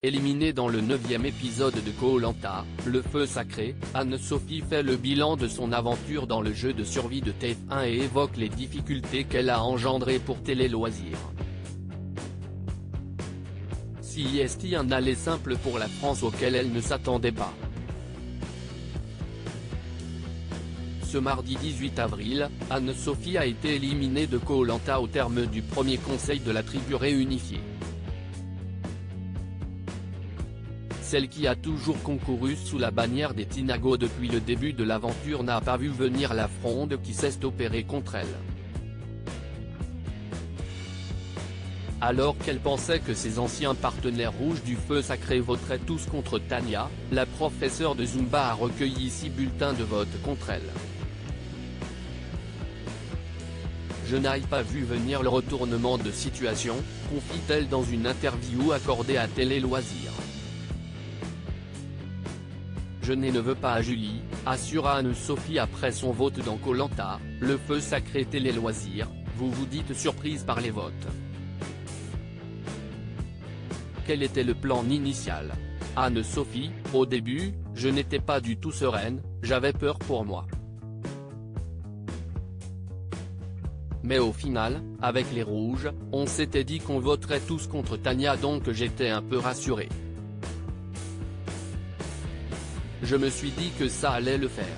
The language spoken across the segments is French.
Éliminée dans le 9e épisode de Koh-Lanta, Le Feu Sacré, Anne-Sophie fait le bilan de son aventure dans le jeu de survie de TF1 et évoque les difficultés qu'elle a engendrées pour Télé Loisirs. CIST, un aller simple pour la France auquel elle ne s'attendait pas. Ce mardi 18 avril, Anne-Sophie a été éliminée de Koh-Lanta au terme du premier conseil de la tribu réunifiée. Celle qui a toujours concouru sous la bannière des Tinago depuis le début de l'aventure n'a pas vu venir la fronde qui s'est opérée contre elle. Alors qu'elle pensait que ses anciens partenaires rouges du Feu Sacré voteraient tous contre Tania, la professeure de Zumba a recueilli 6 bulletins de vote contre elle. Je n'ai pas vu venir le retournement de situation, confie-t-elle dans une interview accordée à Télé Loisirs. Je ne veux pas à Julie, assura Anne-Sophie après son vote dans Koh-Lanta, Le Feu Sacré Télé Loisirs. Vous vous dites surprise par les votes. Quel était le plan initial? Anne-Sophie, au début, je n'étais pas du tout sereine, j'avais peur pour moi. Mais au final, avec les rouges, on s'était dit qu'on voterait tous contre Tania, donc j'étais un peu rassurée. Je me suis dit que ça allait le faire.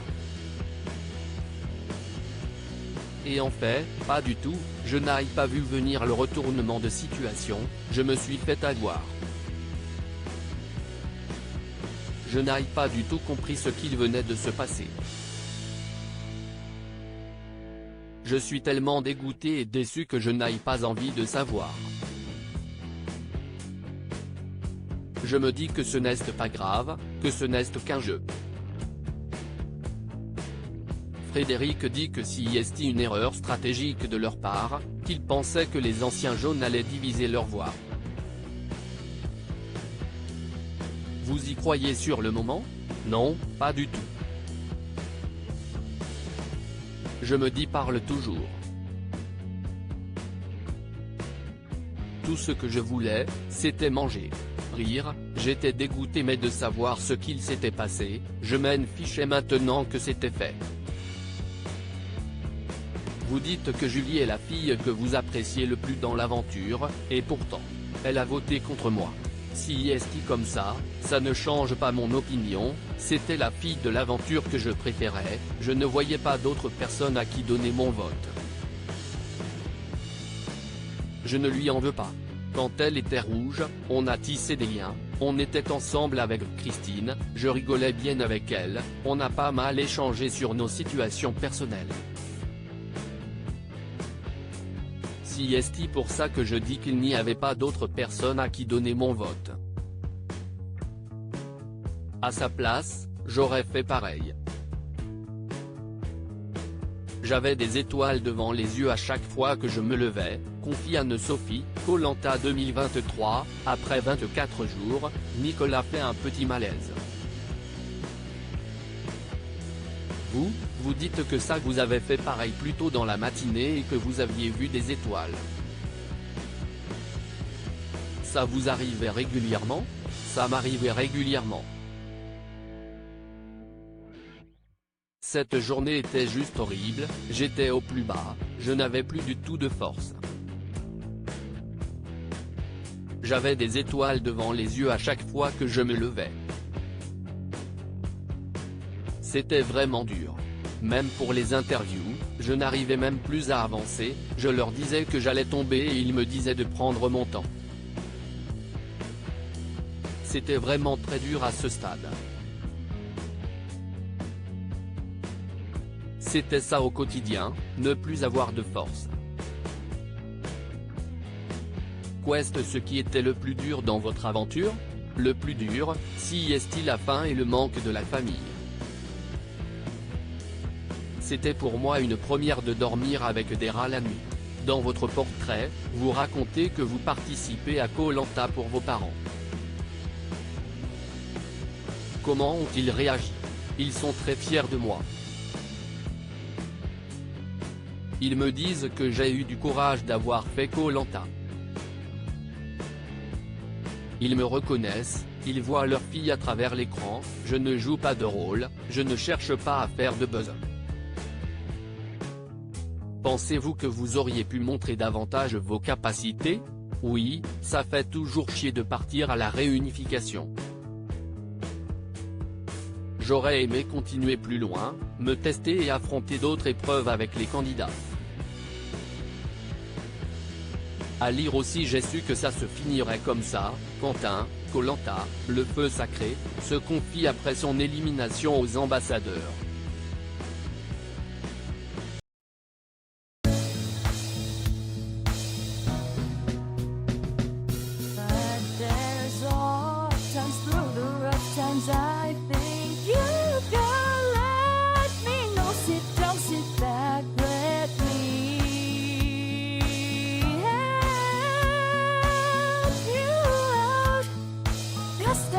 Et en fait, pas du tout, je n'ai pas vu venir le retournement de situation, je me suis fait avoir. Je n'ai pas du tout compris ce qu'il venait de se passer. Je suis tellement dégoûté et déçu que je n'ai pas envie de savoir. Je me dis que ce n'est pas grave, que ce n'est qu'un jeu. Frédéric dit que CIST une erreur stratégique de leur part, qu'ils pensaient que les anciens jaunes allaient diviser leur voix. Vous y croyez sur le moment? Non, pas du tout. Je me dis parle toujours. Tout ce que je voulais, c'était manger. Rire, j'étais dégoûté mais de savoir ce qu'il s'était passé, je m'en fichais maintenant que c'était fait. Vous dites que Julie est la fille que vous appréciez le plus dans l'aventure, et pourtant, elle a voté contre moi. Si est comme ça ne change pas mon opinion, c'était la fille de l'aventure que je préférais, je ne voyais pas d'autre personne à qui donner mon vote. Je ne lui en veux pas. Quand elle était rouge, on a tissé des liens, on était ensemble avec Christine, je rigolais bien avec elle, on a pas mal échangé sur nos situations personnelles. Si est pour ça que je dis qu'il n'y avait pas d'autre personne à qui donner mon vote. À sa place, j'aurais fait pareil. J'avais des étoiles devant les yeux à chaque fois que je me levais, confie Anne-Sophie. Koh-Lanta 2023, après 24 jours, Nicolas fait un petit malaise. Vous dites que ça vous avez fait pareil plus tôt dans la matinée et que vous aviez vu des étoiles. Ça vous arrivait régulièrement? Ça m'arrivait régulièrement. Cette journée était juste horrible, j'étais au plus bas, je n'avais plus du tout de force. J'avais des étoiles devant les yeux à chaque fois que je me levais. C'était vraiment dur. Même pour les interviews, je n'arrivais même plus à avancer, je leur disais que j'allais tomber et ils me disaient de prendre mon temps. C'était vraiment très dur à ce stade. C'était ça au quotidien, ne plus avoir de force. Qu'est-ce ce qui était le plus dur dans votre aventure? Le plus dur, si est-il la faim et le manque de la famille. C'était pour moi une première de dormir avec des rats la nuit. Dans votre portrait, vous racontez que vous participez à Koh-Lanta pour vos parents. Comment ont-ils réagi? Ils sont très fiers de moi. Ils me disent que j'ai eu du courage d'avoir fait Koh-Lanta. Ils me reconnaissent, ils voient leur fille à travers l'écran, je ne joue pas de rôle, je ne cherche pas à faire de buzz. Pensez-vous que vous auriez pu montrer davantage vos capacités? Oui, ça fait toujours chier de partir à la réunification. J'aurais aimé continuer plus loin, me tester et affronter d'autres épreuves avec les candidats. À lire aussi j'ai su que ça se finirait comme ça, Quentin, Koh-Lanta, le feu sacré, se confie après son élimination aux ambassadeurs. I think you can let me know. Sit down, sit back, let me help you out. Just